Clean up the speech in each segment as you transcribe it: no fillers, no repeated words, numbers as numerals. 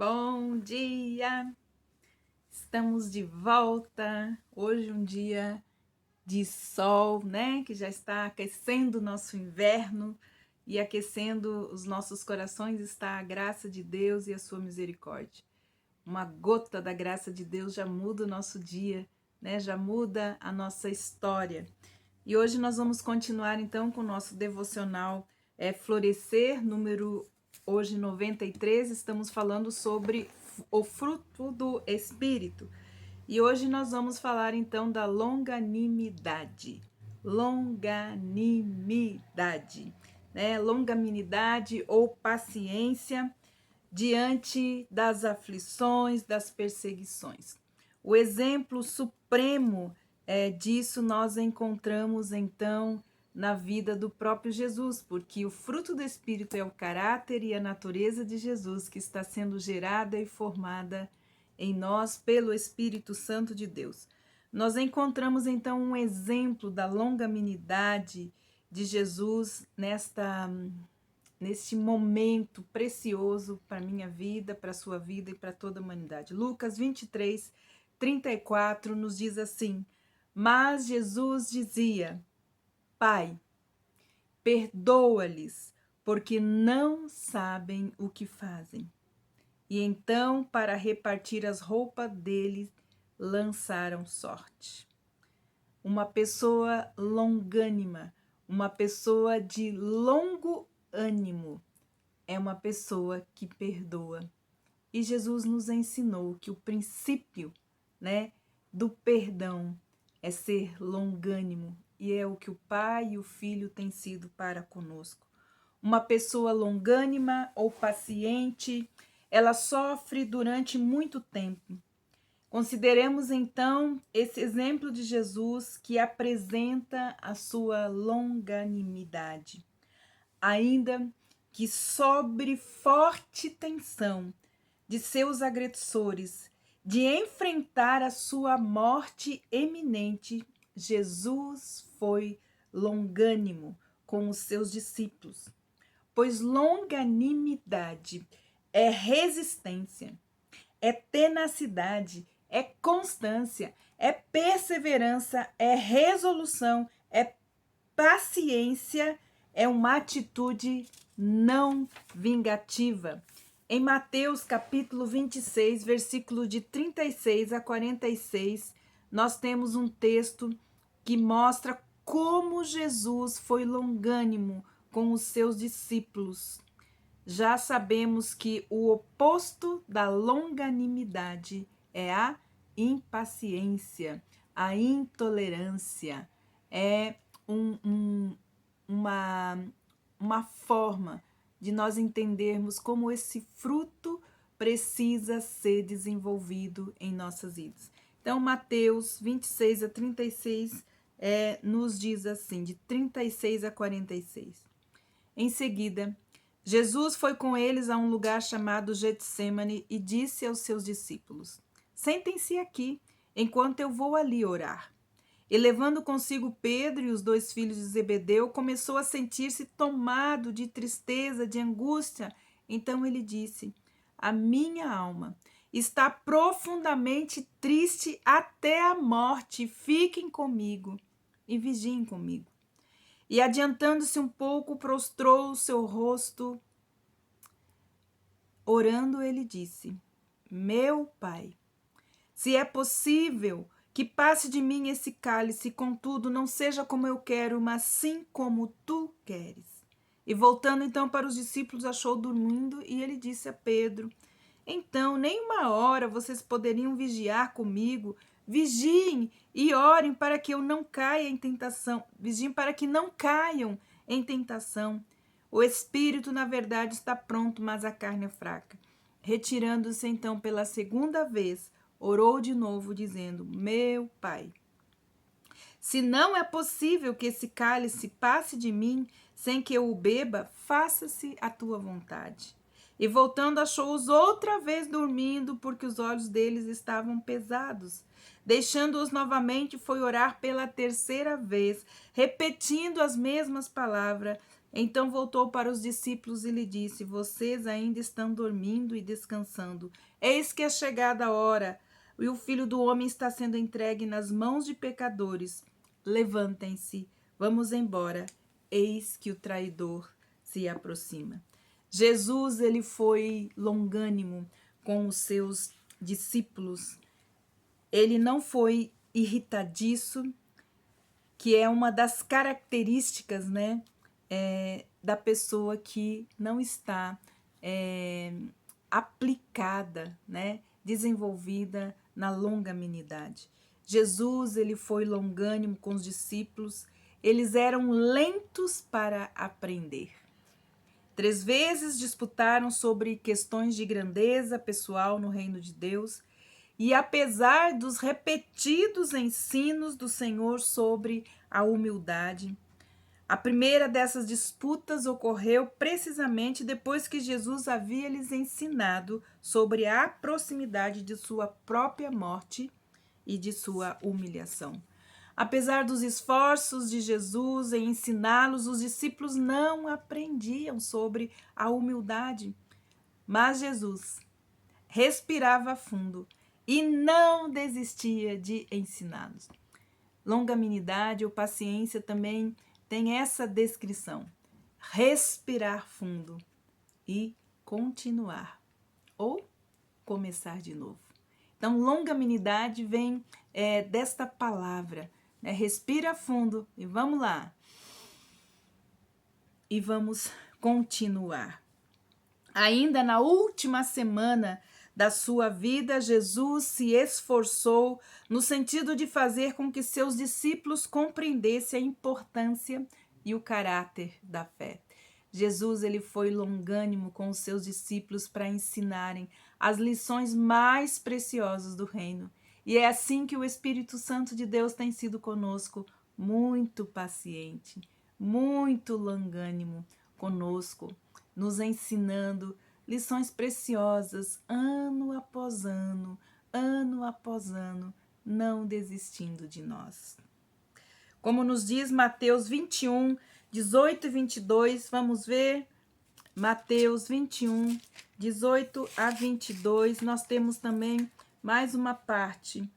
Bom dia! Estamos de volta. Hoje um dia de sol, né? Que já está aquecendo o nosso inverno e aquecendo os nossos corações está a graça de Deus e a sua misericórdia. Uma gota da graça de Deus já muda o nosso dia, né? Já muda a nossa história. E hoje nós vamos continuar então com o nosso devocional Florescer, número hoje 93. Estamos falando sobre o fruto do Espírito. E hoje nós vamos falar então da longanimidade. Longanimidade, né? Longanimidade ou paciência diante das aflições, das perseguições. O exemplo supremo disso nós encontramos então na vida do próprio Jesus, porque o fruto do Espírito é o caráter e a natureza de Jesus que está sendo gerada e formada em nós pelo Espírito Santo de Deus. Nós encontramos então um exemplo da longanimidade de Jesus neste momento precioso para a minha vida, para a sua vida e para toda a humanidade. Lucas 23, 34 nos diz assim: Mas Jesus dizia: Pai, perdoa-lhes, porque não sabem o que fazem. E então, para repartir as roupas deles, lançaram sorte. Uma pessoa longânima, uma pessoa de longo ânimo, é uma pessoa que perdoa. E Jesus nos ensinou que o princípio, né, do perdão é ser longânimo, e é o que o Pai e o Filho têm sido para conosco. Uma pessoa longânima ou paciente, ela sofre durante muito tempo. Consideremos então esse exemplo de Jesus que apresenta a sua longanimidade. Ainda que sobre forte tensão de seus agressores, de enfrentar a sua morte eminente, Jesus foi longânimo com os seus discípulos, pois longanimidade é resistência, é tenacidade, é constância, é perseverança, é resolução, é paciência, é uma atitude não vingativa. Em Mateus capítulo 26, versículo de 36 a 46, nós temos um texto que mostra como Jesus foi longânimo com os seus discípulos. Já sabemos que o oposto da longanimidade é a impaciência, a intolerância. É uma forma de nós entendermos como esse fruto precisa ser desenvolvido em nossas vidas. Então, Mateus 26 a 36 nos diz assim, de 36 a 46. Em seguida, Jesus foi com eles a um lugar chamado Getsêmani e disse aos seus discípulos: Sentem-se aqui, enquanto eu vou ali orar. E levando consigo Pedro e os dois filhos de Zebedeu, começou a sentir-se tomado de tristeza, de angústia. Então ele disse: A minha alma está profundamente triste até a morte. Fiquem comigo e vigiem comigo. E adiantando-se um pouco, prostrou o seu rosto. Orando, ele disse: Meu Pai, se é possível que passe de mim esse cálice, contudo, não seja como eu quero, mas sim como tu queres. E voltando então para os discípulos, achou dormindo, e ele disse a Pedro: Então, nem uma hora vocês poderiam vigiar comigo? Vigiem e orem para que eu não caia em tentação. Vigiem para que não caiam em tentação. O espírito, na verdade, está pronto, mas a carne é fraca. Retirando-se então pela segunda vez, orou de novo, dizendo: Meu Pai, se não é possível que esse cálice passe de mim sem que eu o beba, faça-se a tua vontade. E voltando, achou-os outra vez dormindo, porque os olhos deles estavam pesados. Deixando-os novamente, foi orar pela terceira vez, repetindo as mesmas palavras. Então voltou para os discípulos e lhe disse: Vocês ainda estão dormindo e descansando. Eis que é chegada a hora, e o Filho do Homem está sendo entregue nas mãos de pecadores. Levantem-se, vamos embora. Eis que o traidor se aproxima. Jesus, ele foi longânimo com os seus discípulos. Ele não foi irritadiço, que é uma das características, né, da pessoa que não está aplicada, né, desenvolvida na longanimidade. Jesus, ele foi longânimo com os discípulos, eles eram lentos para aprender. 3 vezes disputaram sobre questões de grandeza pessoal no reino de Deus, e apesar dos repetidos ensinos do Senhor sobre a humildade, a primeira dessas disputas ocorreu precisamente depois que Jesus havia lhes ensinado sobre a proximidade de sua própria morte e de sua humilhação. Apesar dos esforços de Jesus em ensiná-los, os discípulos não aprendiam sobre a humildade. Mas Jesus respirava fundo e não desistia de ensiná-los. Longanimidade ou paciência também tem essa descrição: respirar fundo e continuar ou começar de novo. Então, longanimidade vem desta palavra, né? Respira fundo e vamos lá. E vamos continuar. Ainda na última semana da sua vida, Jesus se esforçou no sentido de fazer com que seus discípulos compreendessem a importância e o caráter da fé. Jesus, ele foi longânimo com os seus discípulos para ensinarem as lições mais preciosas do reino. E é assim que o Espírito Santo de Deus tem sido conosco, muito paciente, muito longânimo conosco, nos ensinando lições preciosas, ano após ano, não desistindo de nós. Como nos diz Mateus 21, 18 e 22, vamos ver? Mateus 21, 18 a 22, nós temos também mais uma parte.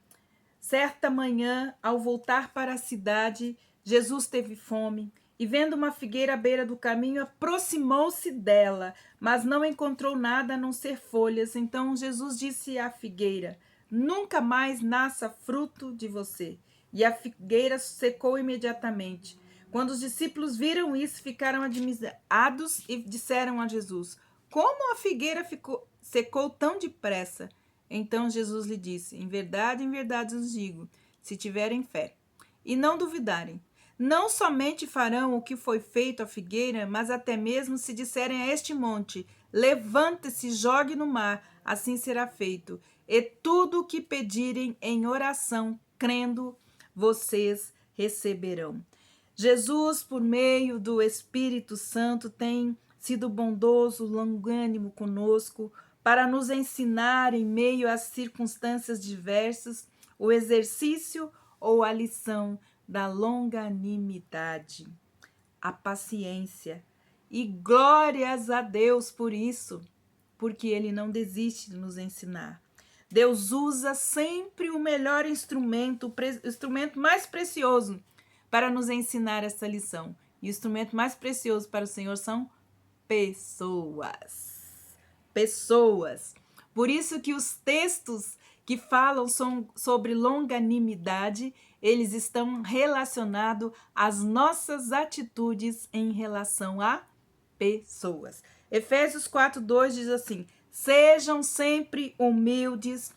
Certa manhã, ao voltar para a cidade, Jesus teve fome. E vendo uma figueira à beira do caminho, aproximou-se dela, mas não encontrou nada a não ser folhas. Então Jesus disse à figueira: Nunca mais nasça fruto de você. E a figueira secou imediatamente. Quando os discípulos viram isso, ficaram admirados e disseram a Jesus: Como a figueira secou tão depressa? Então Jesus lhe disse: em verdade os digo, se tiverem fé e não duvidarem, não somente farão o que foi feito à figueira, mas até mesmo se disserem a este monte: levante-se, jogue no mar, assim será feito. E tudo o que pedirem em oração, crendo, vocês receberão. Jesus, por meio do Espírito Santo, tem sido bondoso, longânimo conosco, para nos ensinar em meio às circunstâncias diversas o exercício ou a lição da longanimidade, a paciência. E glórias a Deus por isso, porque Ele não desiste de nos ensinar. Deus usa sempre o melhor instrumento, o instrumento mais precioso para nos ensinar essa lição. E o instrumento mais precioso para o Senhor são pessoas. Pessoas. Por isso que os textos que falam sobre longanimidade, eles estão relacionados às nossas atitudes em relação a pessoas. Efésios 4:2 diz assim: sejam sempre humildes,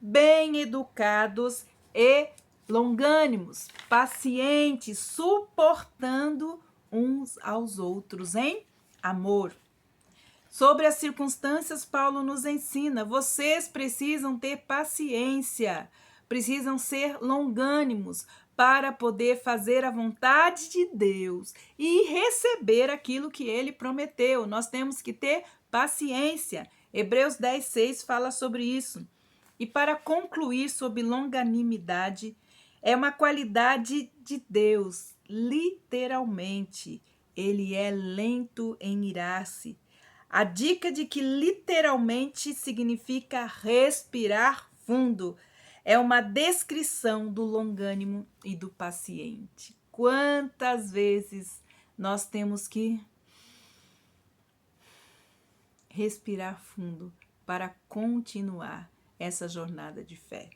bem educados e longânimos, pacientes, suportando uns aos outros em amor. Sobre as circunstâncias, Paulo nos ensina: vocês precisam ter paciência, precisam ser longânimos para poder fazer a vontade de Deus e receber aquilo que ele prometeu. Nós temos que ter paciência. Hebreus 10:6 fala sobre isso. E para concluir sobre longanimidade, é uma qualidade de Deus, literalmente. ele é lento em irar-se. A dica de que literalmente significa respirar fundo. É uma descrição do longânimo e do paciente. Quantas vezes nós temos que respirar fundo para continuar essa jornada de fé.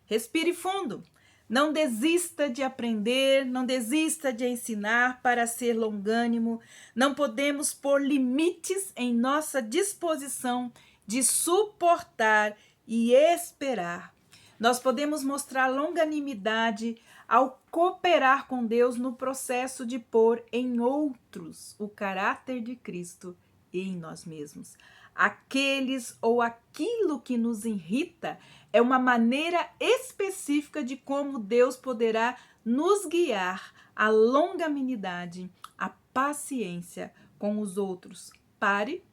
Respire fundo. Não desista de aprender, não desista de ensinar para ser longânimo. Não podemos pôr limites em nossa disposição de suportar e esperar. Nós podemos mostrar longanimidade ao cooperar com Deus no processo de pôr em outros o caráter de Cristo e em nós mesmos. Aqueles ou aquilo que nos irrita é uma maneira específica de como Deus poderá nos guiar à longanimidade, à paciência com os outros. Pare,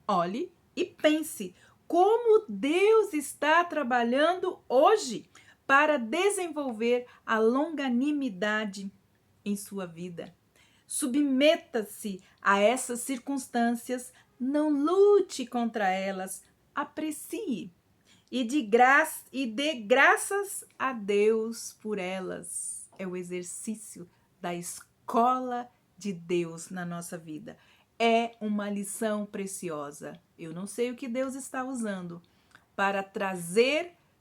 olhe e pense como Deus está trabalhando hoje para desenvolver a longanimidade em sua vida. Submeta-se a essas circunstâncias, não lute contra elas, aprecie e dê graças a Deus por elas. É o exercício da escola de Deus na nossa vida. É uma lição preciosa. Eu não sei o que Deus está usando para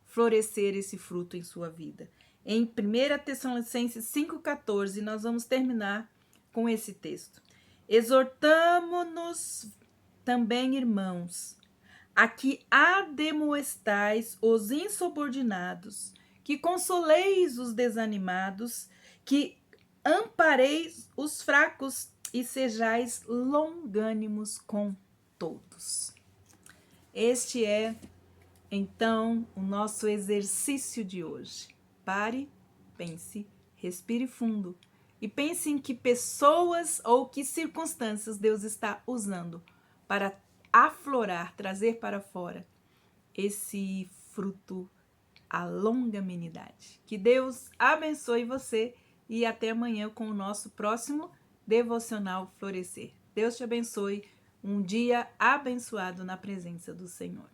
florescer esse fruto em sua vida. Em 1 Tessalonicenses 5,14, nós vamos terminar com esse texto. Exortamo-nos também, irmãos, a que ademoestais os insubordinados, que consoleis os desanimados, que ampareis os fracos e sejais longânimos com todos. Este é, então, o nosso exercício de hoje. Pare, pense, respire fundo e pense em que pessoas ou que circunstâncias Deus está usando para aflorar, trazer para fora esse fruto, a longanimidade. Que Deus abençoe você e até amanhã com o nosso próximo Devocional Florescer. Deus te abençoe, um dia abençoado na presença do Senhor.